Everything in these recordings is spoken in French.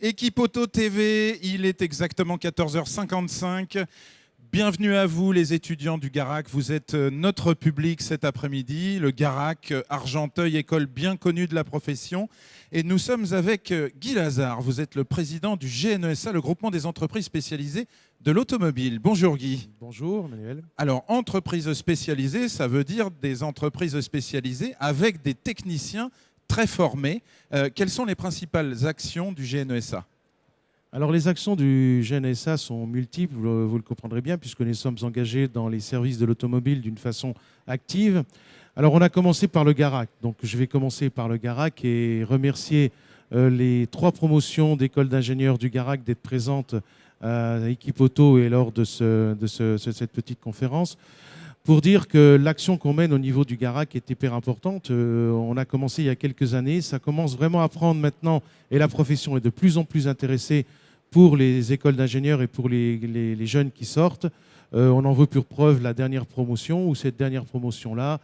Équipe Auto TV, il est exactement 14h55. Bienvenue à vous les étudiants du Garac, vous êtes notre public cet après-midi. Le Garac, Argenteuil, école bien connue de la profession. Et nous sommes avec Guy Lazare, vous êtes le président du GNESA, le groupement des entreprises spécialisées de l'automobile. Bonjour Guy. Bonjour Manuel. Alors, entreprises spécialisées, ça veut dire des entreprises spécialisées avec des techniciens très formés. Quelles sont les principales actions du GNESA ? Alors les actions du GNESA sont multiples, vous le comprendrez bien, puisque nous sommes engagés dans les services de l'automobile d'une façon active. Alors on a commencé par le Garac, donc je vais commencer par le Garac et remercier les 3 promotions d'école d'ingénieurs du Garac d'être présentes à Équipe Auto et lors de cette petite conférence. Pour dire que l'action qu'on mène au niveau du Garac est hyper importante. On a commencé il y a quelques années, ça commence vraiment à prendre maintenant et la profession est de plus en plus intéressée pour les écoles d'ingénieurs et pour les jeunes qui sortent. On en veut pour preuve la dernière promotion, ou cette dernière promotion-là,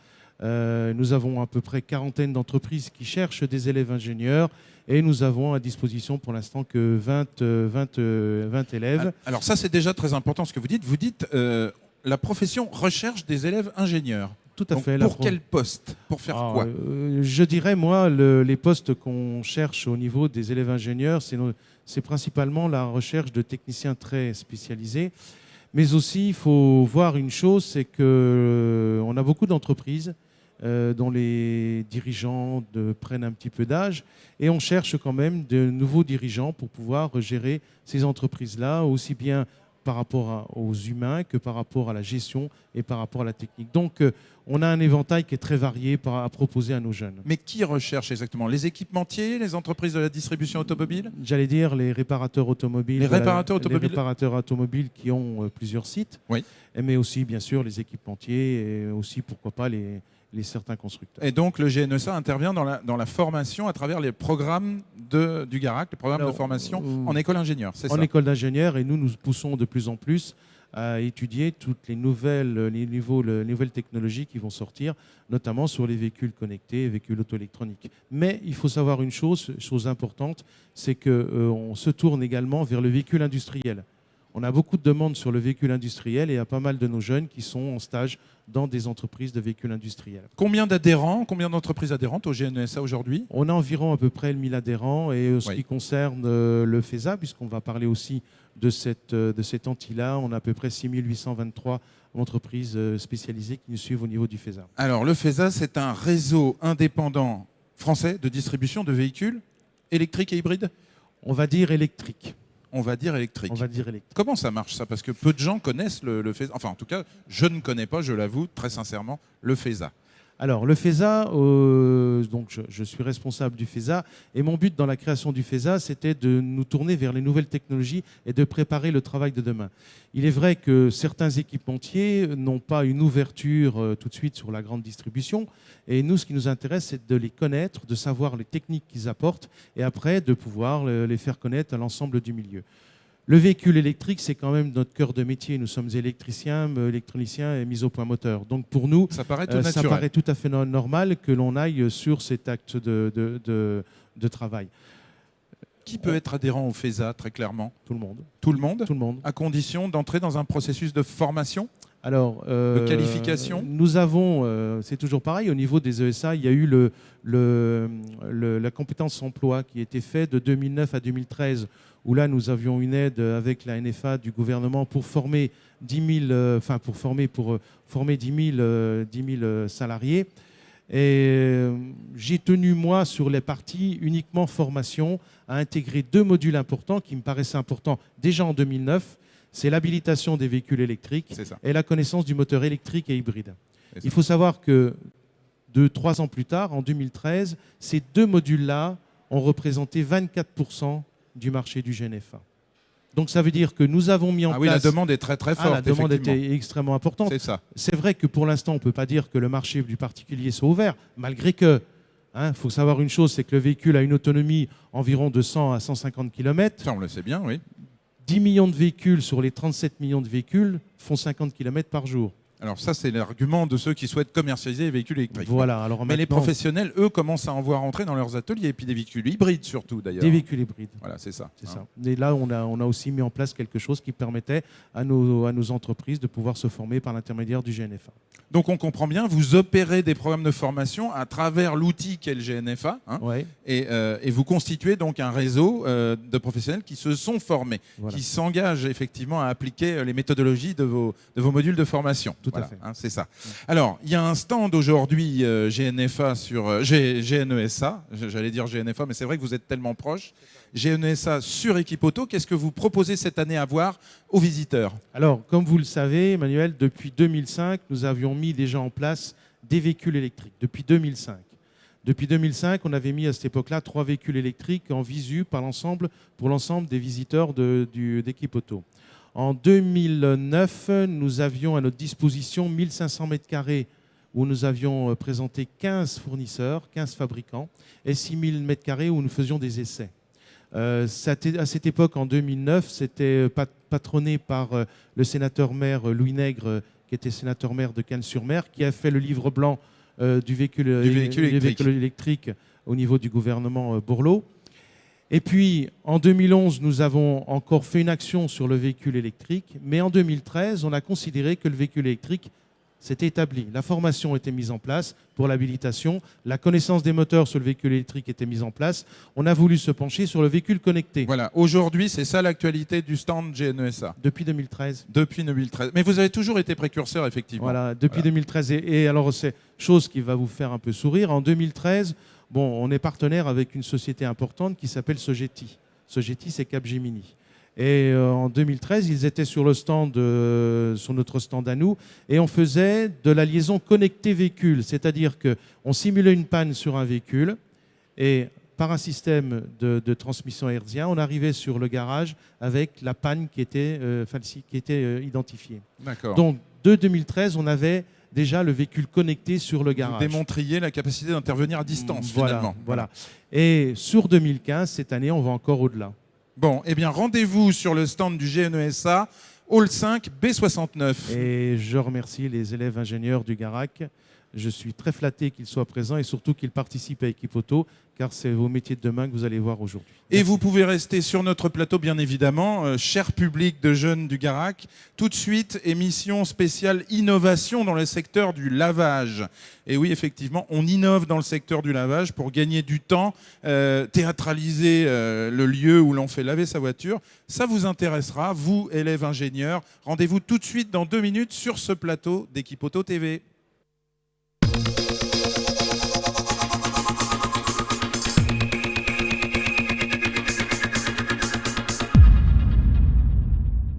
nous avons à peu près 40 d'entreprises qui cherchent des élèves ingénieurs et nous avons à disposition pour l'instant que 20 élèves. Alors ça c'est déjà très important ce que vous dites. Vous dites la profession recherche des élèves ingénieurs. Tout à fait. Pour quel poste ? Pour faire quoi ? Je dirais, moi, les postes qu'on cherche au niveau des élèves ingénieurs, c'est principalement la recherche de techniciens très spécialisés. Mais aussi, il faut voir une chose, c'est qu'on a beaucoup d'entreprises dont les dirigeants prennent un petit peu d'âge et on cherche quand même de nouveaux dirigeants pour pouvoir gérer ces entreprises-là, aussi bien par rapport aux humains que par rapport à la gestion et par rapport à la technique. Donc, on a un éventail qui est très varié à proposer à nos jeunes. Mais qui recherche exactement ? Les équipementiers, les entreprises de la distribution automobile ? J'allais dire les réparateurs automobiles. Les réparateurs automobiles. Les réparateurs automobiles qui ont plusieurs sites. Oui. Mais aussi, bien sûr, les équipementiers et aussi, pourquoi pas, certains constructeurs. Et donc, le GNESA intervient dans la formation à travers les programmes du Garac, les programmes de formation en école d'ingénieur, c'est ça ? En école d'ingénieur, et nous poussons de plus en plus à étudier toutes les nouvelles technologies qui vont sortir, notamment sur les véhicules connectés, véhicules auto-électroniques. Mais il faut savoir une chose importante, c'est qu'on se tourne également vers le véhicule industriel. On a beaucoup de demandes sur le véhicule industriel et il y a pas mal de nos jeunes qui sont en stage dans des entreprises de véhicules industriels. Combien d'adhérents, combien d'entreprises adhérentes au GNESA aujourd'hui ? On a environ à peu près 1000 adhérents et ce qui concerne le FESA, puisqu'on va parler aussi de cette entité-là, on a à peu près 6823 entreprises spécialisées qui nous suivent au niveau du FESA. Alors le FESA, c'est un réseau indépendant français de distribution de véhicules électriques et hybrides ? On va dire électrique. On va dire électrique. On va dire électrique. Comment ça marche ça ? Parce que peu de gens connaissent le FESA. Enfin, en tout cas, je ne connais pas, je l'avoue très sincèrement, le FESA. Alors, le FESA, donc je suis responsable du FESA, et mon but dans la création du FESA, c'était de nous tourner vers les nouvelles technologies et de préparer le travail de demain. Il est vrai que certains équipementiers n'ont pas une ouverture tout de suite sur la grande distribution, et nous, ce qui nous intéresse, c'est de les connaître, de savoir les techniques qu'ils apportent, et après, de pouvoir les faire connaître à l'ensemble du milieu. Le véhicule électrique, c'est quand même notre cœur de métier. Nous sommes électriciens, électroniciens et mis au point moteur. Donc pour nous, ça paraît tout à fait normal que l'on aille sur cet acte de travail. Qui peut être adhérent au FESA, très clairement ? Tout le monde. Tout le monde ? Tout le monde. À condition d'entrer dans un processus de formation ? Alors, de qualification ? Nous avons, c'est toujours pareil, au niveau des ESA, il y a eu la compétence emploi qui a été faite de 2009 à 2013, où là, nous avions une aide avec la NFA du gouvernement pour former 10 000 salariés. Et j'ai tenu, moi, sur les parties uniquement formation, à intégrer 2 modules importants qui me paraissaient importants déjà en 2009. C'est l'habilitation des véhicules électriques et la connaissance du moteur électrique et hybride. Il faut savoir que 3 ans plus tard, en 2013, ces 2 modules-là ont représenté 24% du marché du GNFA. Donc ça veut dire que nous avons mis en place... Ah oui, la demande est très très forte. La demande était extrêmement importante. C'est ça. C'est vrai que pour l'instant, on ne peut pas dire que le marché du particulier soit ouvert, malgré que... Il faut savoir une chose, c'est que le véhicule a une autonomie environ de 100 à 150 km. Ça, on le sait bien, oui. 10 millions de véhicules sur les 37 millions de véhicules font 50 km par jour. Alors ça, c'est l'argument de ceux qui souhaitent commercialiser les véhicules électriques. Voilà. Alors Mais les maintenant, professionnels, eux, commencent à en voir entrer dans leurs ateliers, et puis des véhicules hybrides surtout d'ailleurs. des véhicules hybrides. Voilà, c'est ça. C'est Hein. ça. Et là, on a aussi mis en place quelque chose qui permettait à nos entreprises de pouvoir se former par l'intermédiaire du GNFA. Donc on comprend bien, vous opérez des programmes de formation à travers l'outil qu'est le GNFA, hein, Ouais, et vous constituez donc un réseau de professionnels qui se sont formés, voilà. qui s'engagent effectivement à appliquer les méthodologies de vos modules de formation. Tout à Voilà, fait. hein, c'est ça. Alors, il y a un stand aujourd'hui GNFA sur GNESA, j'allais dire GNFA, mais c'est vrai que vous êtes tellement proches. GNESA sur Equipoto, qu'est-ce que vous proposez cette année à voir aux visiteurs? Alors, comme vous le savez, Emmanuel, depuis 2005, nous avions mis déjà en place des véhicules électriques. Depuis 2005. Depuis 2005, on avait mis à cette époque-là 3 véhicules électriques en visu pour l'ensemble des visiteurs d'Equipoto. En 2009, nous avions à notre disposition 1500 m² où nous avions présenté 15 fournisseurs, 15 fabricants, et 6000 m² où nous faisions des essais. À cette époque, en 2009, c'était patronné par le sénateur-maire Louis Nègre, qui était sénateur-maire de Cannes-sur-Mer, qui a fait le livre blanc du véhicule électrique au niveau du gouvernement Bourlot. Et puis, en 2011, nous avons encore fait une action sur le véhicule électrique, mais en 2013, on a considéré que le véhicule électrique s'était établi. La formation était mise en place pour l'habilitation, la connaissance des moteurs sur le véhicule électrique était mise en place. On a voulu se pencher sur le véhicule connecté. Voilà, aujourd'hui, c'est ça l'actualité du stand GNESA. Depuis 2013. Depuis 2013. Mais vous avez toujours été précurseur, effectivement. Voilà, depuis 2013. Et alors, c'est chose qui va vous faire un peu sourire. En 2013, bon, on est partenaire avec une société importante qui s'appelle Sogeti. Sogeti, c'est Capgemini. Et en 2013, ils étaient sur le stand, sur notre stand à nous, et on faisait de la liaison connectée véhicule, c'est-à-dire qu'on simulait une panne sur un véhicule, et par un système de transmission hertzien, on arrivait sur le garage avec la panne qui était identifiée. D'accord. Donc, de 2013, on avait déjà le véhicule connecté sur le garage. Vous démontriez la capacité d'intervenir à distance, finalement. Voilà. Et sur 2015, cette année, on va encore au-delà. Bon, eh bien, rendez-vous sur le stand du GNESA, Hall 5, B69. Et je remercie les élèves ingénieurs du GARAC. Je suis très flatté qu'ils soient présents et surtout qu'ils participent à Equipoto, car c'est vos métiers de demain que vous allez voir aujourd'hui. Et Merci. vous pouvez rester sur notre plateau, bien évidemment, cher public de jeunes du GARAC. Tout de suite, émission spéciale innovation dans le secteur du lavage. Et oui, effectivement, on innove dans le secteur du lavage pour gagner du temps, théâtraliser le lieu où l'on fait laver sa voiture. Ça vous intéressera, vous, élèves ingénieurs. Rendez-vous tout de suite dans 2 minutes sur ce plateau d'Equipoto TV.